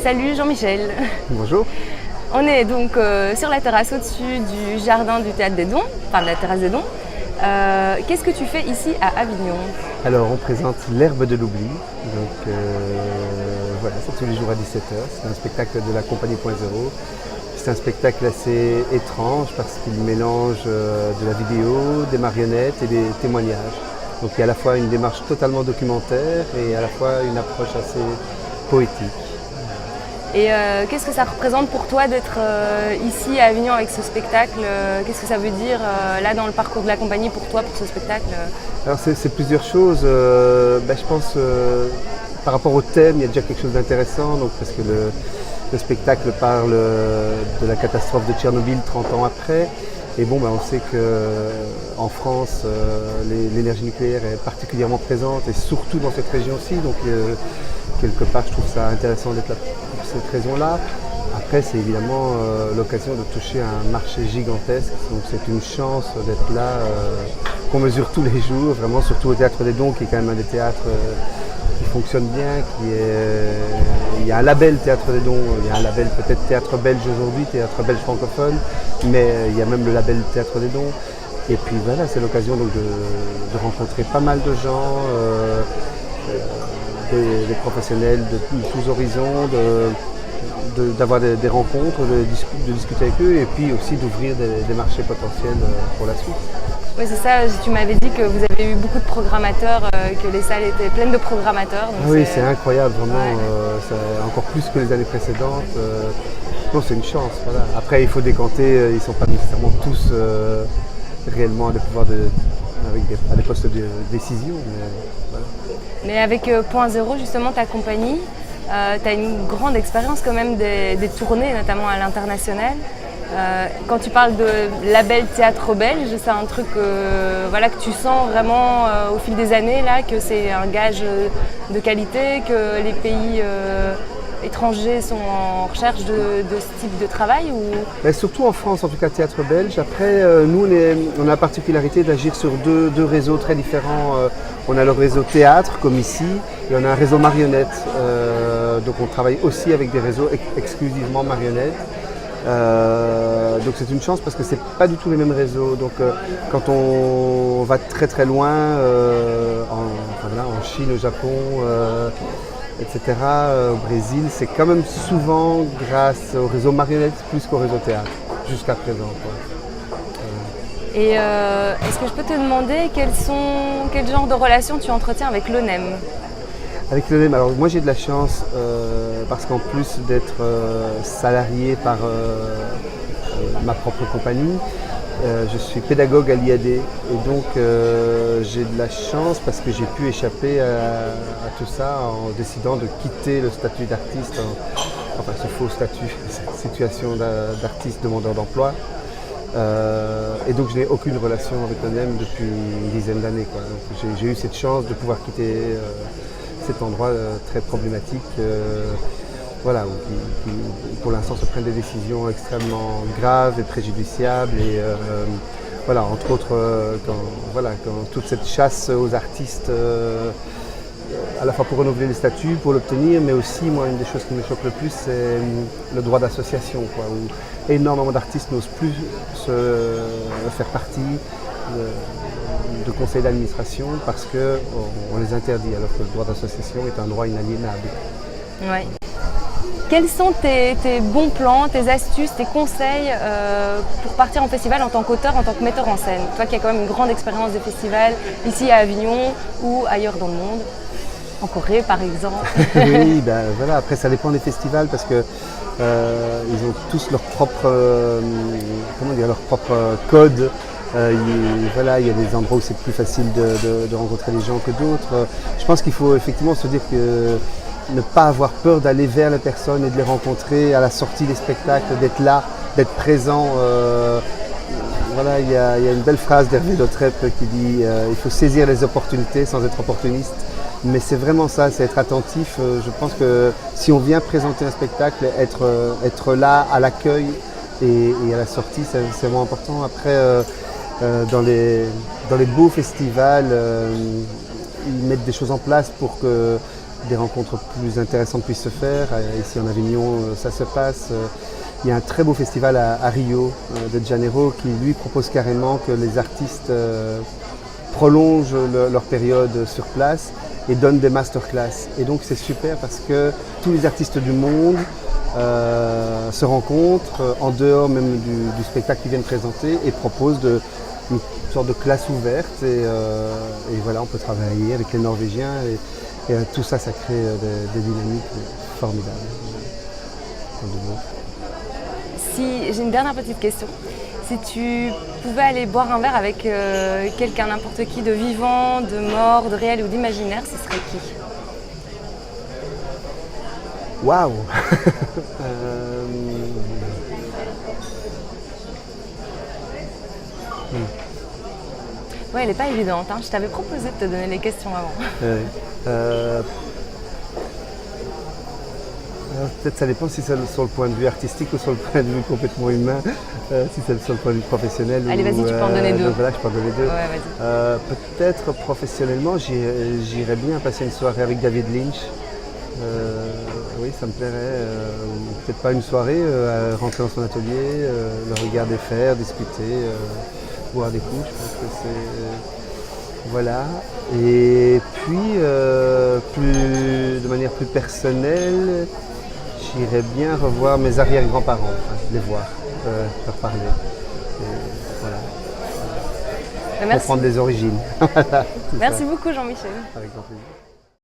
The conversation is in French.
Salut Jean-Michel. Bonjour. On est donc sur la terrasse au-dessus du jardin du Théâtre des Dons, enfin de la terrasse des Dons. Qu'est-ce que tu fais ici à Avignon? Alors on présente l'herbe de l'oubli. Donc voilà, c'est tous les jours à 17h. C'est un spectacle de la compagnie Point Zéro. C'est un spectacle assez étrange parce qu'il mélange de la vidéo, des marionnettes et des témoignages. Donc il y a à la fois une démarche totalement documentaire et à la fois une approche assez poétique. Et qu'est-ce que ça représente pour toi d'être ici à Avignon avec ce spectacle? Qu'est-ce que ça veut dire là dans le parcours de la compagnie pour toi, pour ce spectacle? Alors c'est plusieurs choses. Je pense par rapport au thème, il y a déjà quelque chose d'intéressant. Donc, parce que le spectacle parle de la catastrophe de Tchernobyl 30 ans après. Et bon, on sait qu'en France, l'énergie nucléaire est particulièrement présente et surtout dans cette région-ci. Donc quelque part, je trouve ça intéressant d'être là pour cette raison-là. Après, c'est évidemment l'occasion de toucher un marché gigantesque. Donc c'est une chance d'être là, qu'on mesure tous les jours, vraiment, surtout au Théâtre des Dons, qui est quand même un des théâtres qui fonctionne bien, il y a un label Théâtre des Dons, il y a un label peut-être Théâtre belge aujourd'hui, Théâtre belge francophone, mais il y a même le label Théâtre des Dons. Et puis voilà, c'est l'occasion donc de rencontrer pas mal de gens, des professionnels de tous horizons, d'avoir des rencontres, de discuter avec eux et puis aussi d'ouvrir des marchés potentiels pour la suite. Oui, c'est ça, tu m'avais dit que vous avez eu beaucoup de programmateurs, que les salles étaient pleines de programmateurs. Donc oui, c'est incroyable, vraiment, ouais. Encore plus que les années précédentes. Non, c'est une chance, voilà. Après, il faut décanter, ils ne sont pas nécessairement tous réellement à des postes de décision. Mais, voilà. Mais avec Point Zéro, justement, ta compagnie, tu as une grande expérience quand même des tournées, notamment à l'international. Quand tu parles de label théâtre belge, c'est un truc que tu sens vraiment au fil des années là, que c'est un gage de qualité, que les pays étrangers sont en recherche de ce type de travail ou... Mais surtout en France, en tout cas théâtre belge. Après, nous, on a la particularité d'agir sur deux réseaux très différents. On a le réseau théâtre, comme ici, et on a un réseau marionnettes. Donc on travaille aussi avec des réseaux exclusivement marionnettes. Donc c'est une chance parce que c'est pas du tout les mêmes réseaux. Donc quand on va très très loin, en Chine, au Japon, etc., au Brésil, c'est quand même souvent grâce au réseau marionnettes plus qu'au réseau théâtre, jusqu'à présent. Et est-ce que je peux te demander quel genre de relation tu entretiens avec l'ONEM? Avec l'ONEM, alors moi j'ai de la chance parce qu'en plus d'être salarié par ma propre compagnie, je suis pédagogue à l'IAD et donc j'ai de la chance parce que j'ai pu échapper à tout ça en décidant de quitter le statut d'artiste, enfin ce faux statut, cette situation d'artiste demandeur d'emploi. Et donc je n'ai aucune relation avec l'ONEM depuis une dizaine d'années. Donc j'ai eu cette chance de pouvoir quitter cet endroit très problématique, où pour l'instant se prennent des décisions extrêmement graves et préjudiciables. Et entre autres, quand toute cette chasse aux artistes, à la fois pour renouveler les statuts, pour l'obtenir, mais aussi, moi, une des choses qui me choque le plus, c'est le droit d'association, où énormément d'artistes n'osent plus se faire partie de conseils d'administration parce qu'on les interdit, alors que le droit d'association est un droit inaliénable. Ouais. Quels sont tes bons plans, tes astuces, tes conseils pour partir en festival en tant qu'auteur, en tant que metteur en scène? Toi qui as quand même une grande expérience de festival ici à Avignon ou ailleurs dans le monde, en Corée par exemple. Oui, après ça dépend des festivals parce que ils ont tous leur propre code. Il y a des endroits où c'est plus facile de rencontrer les gens que d'autres. Je pense qu'il faut effectivement se dire que ne pas avoir peur d'aller vers les personnes et de les rencontrer à la sortie des spectacles, d'être là, d'être présent. Il y a une belle phrase d'Hervé Lautrep qui dit il faut saisir les opportunités sans être opportuniste. Mais c'est vraiment ça, c'est être attentif. Je pense que si on vient présenter un spectacle, être là à l'accueil et à la sortie, c'est vraiment important. Après, dans les beaux festivals, ils mettent des choses en place pour que des rencontres plus intéressantes puissent se faire. Ici en Avignon, ça se passe. Il y a un très beau festival à Rio de Janeiro qui lui propose carrément que les artistes prolongent leur période sur place et donnent des masterclass. Et donc c'est super parce que tous les artistes du monde se rencontrent en dehors même du spectacle qu'ils viennent présenter et proposent une sorte de classe ouverte et voilà, on peut travailler avec les Norvégiens et tout ça, ça crée des dynamiques formidables. Si, j'ai une dernière petite question. Si tu pouvais aller boire un verre avec quelqu'un, n'importe qui, de vivant, de mort, de réel ou d'imaginaire, ce serait qui? Waouh. Ouais, elle n'est pas évidente, hein. Je t'avais proposé de te donner les questions avant. Peut-être ça dépend si c'est sur le point de vue artistique ou sur le point de vue complètement humain, si c'est sur le point de vue professionnel. Allez, vas-y, tu peux en donner deux. Donc voilà, je peux en donner deux. Ouais, vas-y. Peut-être professionnellement, j'irais bien passer une soirée avec David Lynch. Oui, ça me plairait. Peut-être pas une soirée, rentrer dans son atelier, le regarder faire, discuter, boire des coups. Je pense que c'est... Voilà. Et puis, de manière plus personnelle, j'irais bien revoir mes arrière-grands-parents, les voir, leur parler. Et voilà. Merci. Comprendre les origines. Voilà, Merci beaucoup Jean-Michel. avec grand plaisir.